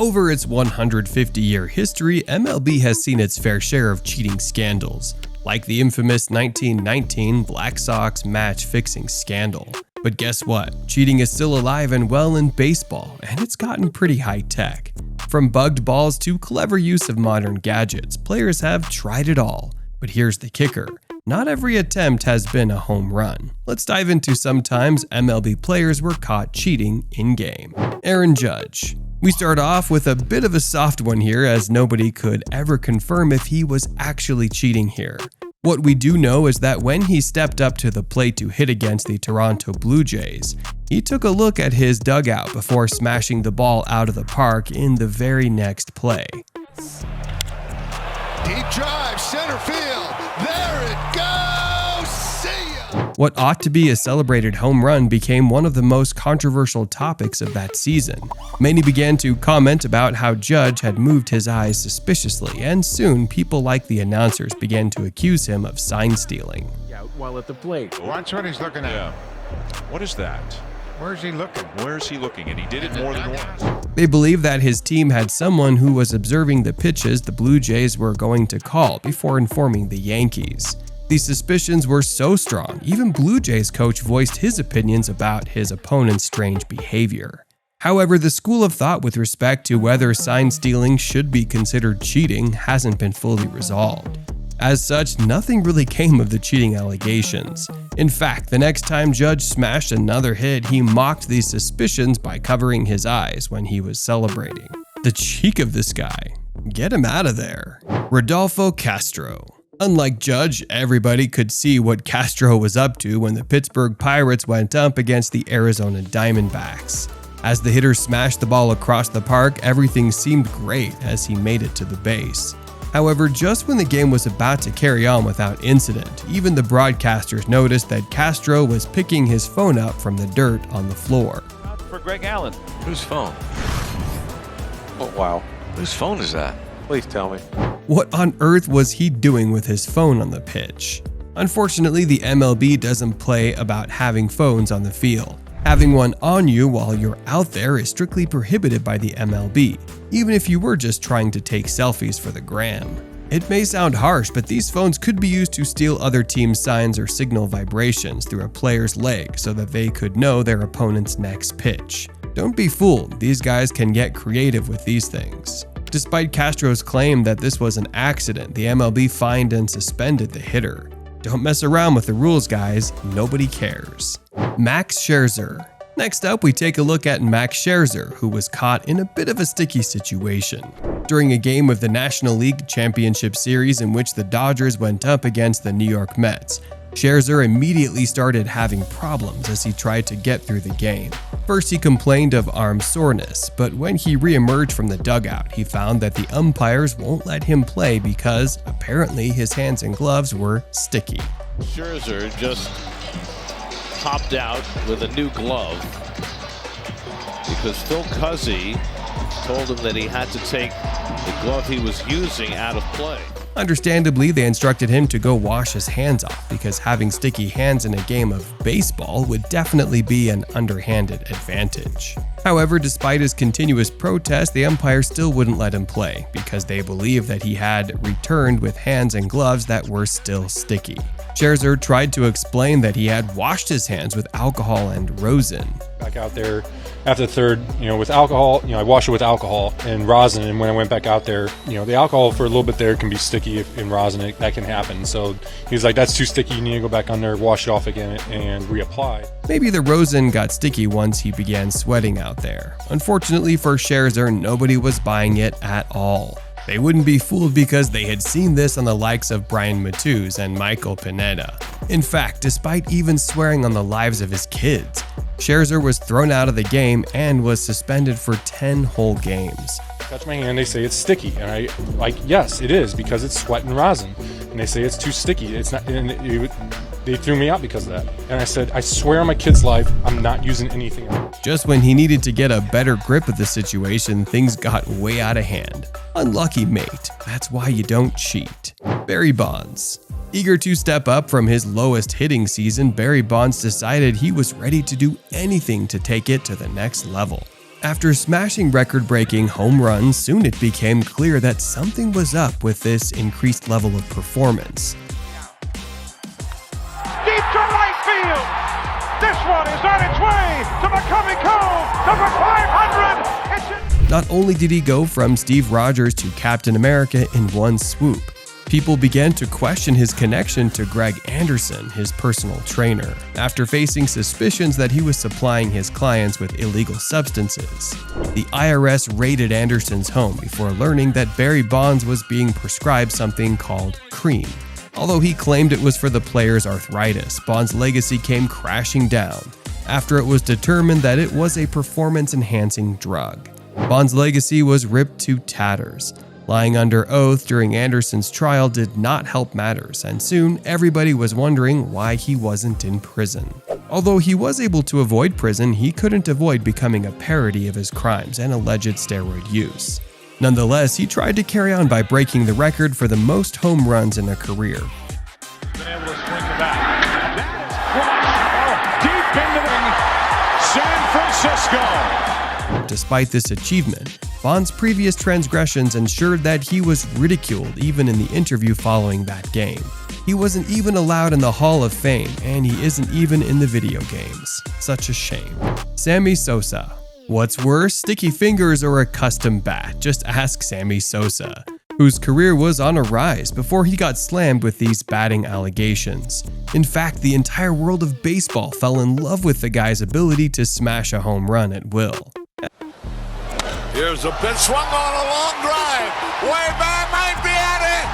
Over its 150-year history, MLB has seen its fair share of cheating scandals, like the infamous 1919 Black Sox match-fixing scandal. But guess what? Cheating is still alive and well in baseball, and it's gotten pretty high-tech. From bugged balls to clever use of modern gadgets, players have tried it all. But here's the kicker. Not every attempt has been a home run. Let's dive into some times MLB players were caught cheating in-game. Aaron Judge. We start off with a bit of a soft one here, as nobody could ever confirm if he was actually cheating here. What we do know is that when he stepped up to the plate to hit against the Toronto Blue Jays, he took a look at his dugout before smashing the ball out of the park in the very next play. Deep drive, center field. There it goes. See ya. What ought to be a celebrated home run became one of the most controversial topics of that season. Many began to comment about how Judge had moved his eyes suspiciously, and soon people like the announcers began to accuse him of sign stealing. Yeah, while at the plate. Watch what he's looking at. Yeah. What is that? Where's he looking? Where is he looking? And he did it more than once. They believe that his team had someone who was observing the pitches the Blue Jays were going to call before informing the Yankees. These suspicions were so strong, even Blue Jays coach voiced his opinions about his opponent's strange behavior. However, the school of thought with respect to whether sign stealing should be considered cheating hasn't been fully resolved. As such, nothing really came of the cheating allegations. In fact, the next time Judge smashed another hit, he mocked these suspicions by covering his eyes when he was celebrating. The cheek of this guy. Get him out of there. Rodolfo Castro. Unlike Judge, everybody could see what Castro was up to when the Pittsburgh Pirates went up against the Arizona Diamondbacks. As the hitter smashed the ball across the park, everything seemed great as he made it to the base. However, just when the game was about to carry on without incident, even the broadcasters noticed that Castro was picking his phone up from the dirt on the floor. For Greg Allen. Whose phone? Oh, wow. Whose phone is that? Please tell me. What on earth was he doing with his phone on the pitch? Unfortunately, the MLB doesn't play about having phones on the field. Having one on you while you're out there is strictly prohibited by the MLB, even if you were just trying to take selfies for the gram. It may sound harsh, but these phones could be used to steal other teams' signs or signal vibrations through a player's leg so that they could know their opponent's next pitch. Don't be fooled, these guys can get creative with these things. Despite Castro's claim that this was an accident, the MLB fined and suspended the hitter. Don't mess around with the rules, guys. Nobody cares. Max Scherzer. Next up, we take a look at Max Scherzer, who was caught in a bit of a sticky situation. During a game of the National League Championship Series in which the Dodgers went up against the New York Mets, Scherzer immediately started having problems as he tried to get through the game. First, he complained of arm soreness, but when he re-emerged from the dugout, he found that the umpires won't let him play because apparently his hands and gloves were sticky. Scherzer just popped out with a new glove because Phil Cuzzy told him that he had to take the glove he was using out of play. Understandably, they instructed him to go wash his hands off because having sticky hands in a game of baseball would definitely be an underhanded advantage. However, despite his continuous protest, the umpires still wouldn't let him play because they believed that he had returned with hands and gloves that were still sticky. Scherzer tried to explain that he had washed his hands with alcohol and rosin. Back out there after the third, with alcohol, I wash it with alcohol and rosin, and when I went back out there, the alcohol for a little bit there can be sticky in rosin, that can happen. So he's like, that's too sticky, you need to go back on there, wash it off again, and reapply. Maybe the rosin got sticky once he began sweating out there. Unfortunately for Scherzer, nobody was buying it at all. They wouldn't be fooled because they had seen this on the likes of Brian Matuz and Michael Pineda. In fact, despite even swearing on the lives of his kids, Scherzer was thrown out of the game and was suspended for 10 whole games. Touch my hand, they say it's sticky, and I like, yes, it is because it's sweat and rosin, and they say it's too sticky. It's not, and they threw me out because of that. And I said, I swear on my kid's life, I'm not using anything else. Just when he needed to get a better grip of the situation, things got way out of hand. Unlucky, mate. That's why you don't cheat. Barry Bonds. Eager to step up from his lowest hitting season, Barry Bonds decided he was ready to do anything to take it to the next level. After smashing record-breaking home runs, soon it became clear that something was up with this increased level of performance. Deep to right field! This one is on its way to becoming cold! Number 500! Not only did he go from Steve Rogers to Captain America in one swoop, people began to question his connection to Greg Anderson, his personal trainer, after facing suspicions that he was supplying his clients with illegal substances. The IRS raided Anderson's home before learning that Barry Bonds was being prescribed something called cream. Although he claimed it was for the player's arthritis, Bonds' legacy came crashing down after it was determined that it was a performance-enhancing drug. Bonds' legacy was ripped to tatters. Lying under oath during Anderson's trial did not help matters, and soon everybody was wondering why he wasn't in prison. Although he was able to avoid prison, he couldn't avoid becoming a parody of his crimes and alleged steroid use. Nonetheless, he tried to carry on by breaking the record for the most home runs in a career. Been able to swing the bat. That is deep into San Francisco. Despite this achievement, Bonds' previous transgressions ensured that he was ridiculed even in the interview following that game. He wasn't even allowed in the Hall of Fame, and he isn't even in the video games. Such a shame. Sammy Sosa. What's worse, sticky fingers or a custom bat? Just ask Sammy Sosa, whose career was on a rise before he got slammed with these batting allegations. In fact, the entire world of baseball fell in love with the guy's ability to smash a home run at will. Here's a pitch swung on a long drive. Way back, might be at it.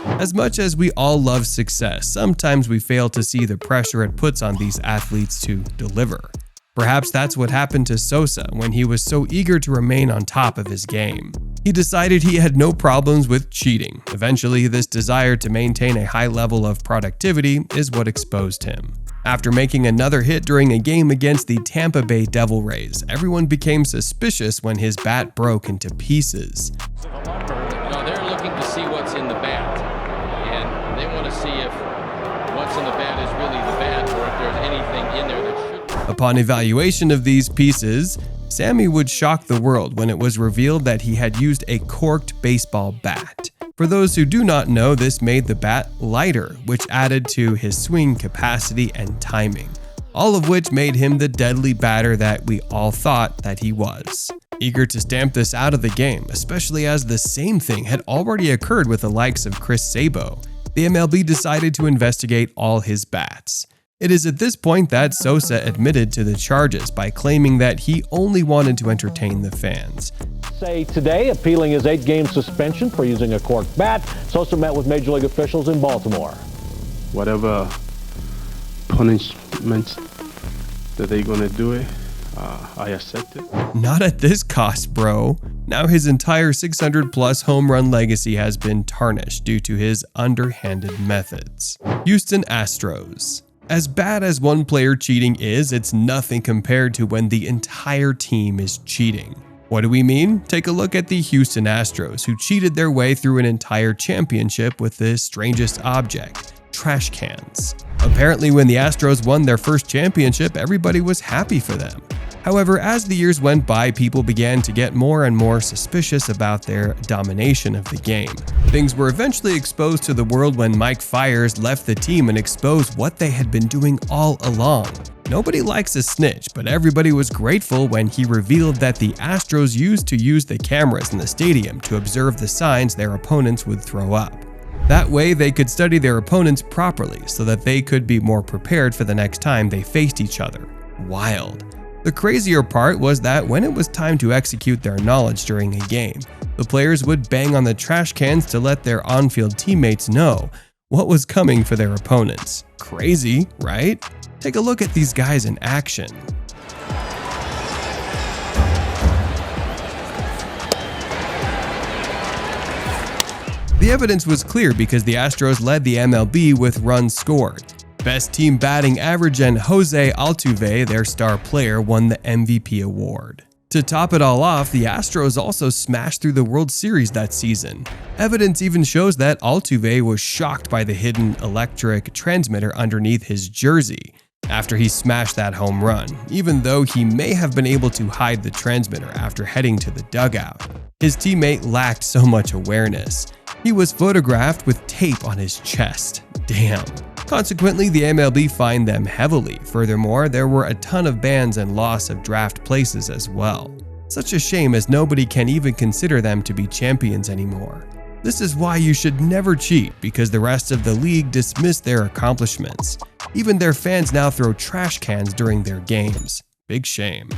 It is. As much as we all love success, sometimes we fail to see the pressure it puts on these athletes to deliver. Perhaps that's what happened to Sosa when he was so eager to remain on top of his game. He decided he had no problems with cheating. Eventually, this desire to maintain a high level of productivity is what exposed him. After making another hit during a game against the Tampa Bay Devil Rays, everyone became suspicious when his bat broke into pieces. No, they're looking to see what's in the bat, and they want to see if what's in the bat is really the bat or if there's anything in there that should. Upon evaluation of these pieces, Sammy would shock the world when it was revealed that he had used a corked baseball bat. For those who do not know, this made the bat lighter, which added to his swing capacity and timing, all of which made him the deadly batter that we all thought that he was. Eager to stamp this out of the game, especially as the same thing had already occurred with the likes of Chris Sabo, the MLB decided to investigate all his bats. It is at this point that Sosa admitted to the charges by claiming that he only wanted to entertain the fans. Today, appealing his 8-game suspension for using a corked bat, Sosa met with Major League officials in Baltimore. Whatever punishment that they're going to do it, I accept it. Not at this cost, bro. Now his entire 600-plus home run legacy has been tarnished due to his underhanded methods. Houston Astros. As bad as one player cheating is, it's nothing compared to when the entire team is cheating. What do we mean? Take a look at the Houston Astros, who cheated their way through an entire championship with the strangest object, trash cans. Apparently, when the Astros won their first championship, everybody was happy for them. However, as the years went by, people began to get more and more suspicious about their domination of the game. Things were eventually exposed to the world when Mike Fiers left the team and exposed what they had been doing all along. Nobody likes a snitch, but everybody was grateful when he revealed that the Astros used to use the cameras in the stadium to observe the signs their opponents would throw up. That way, they could study their opponents properly so that they could be more prepared for the next time they faced each other. Wild. The crazier part was that when it was time to execute their knowledge during a game, the players would bang on the trash cans to let their on-field teammates know what was coming for their opponents. Crazy, right? Take a look at these guys in action. The evidence was clear because the Astros led the MLB with runs scored, best team batting average, and Jose Altuve, their star player, won the MVP award. To top it all off, the Astros also smashed through the World Series that season. Evidence even shows that Altuve was shocked by the hidden electric transmitter underneath his jersey. after he smashed that home run, even though he may have been able to hide the transmitter after heading to the dugout. His teammate lacked so much awareness. He was photographed with tape on his chest. Damn. Consequently, the MLB fined them heavily. Furthermore, there were a ton of bans and loss of draft places as well. Such a shame, as nobody can even consider them to be champions anymore. This is why you should never cheat, because the rest of the league dismissed their accomplishments. Even their fans now throw trash cans during their games. Big shame.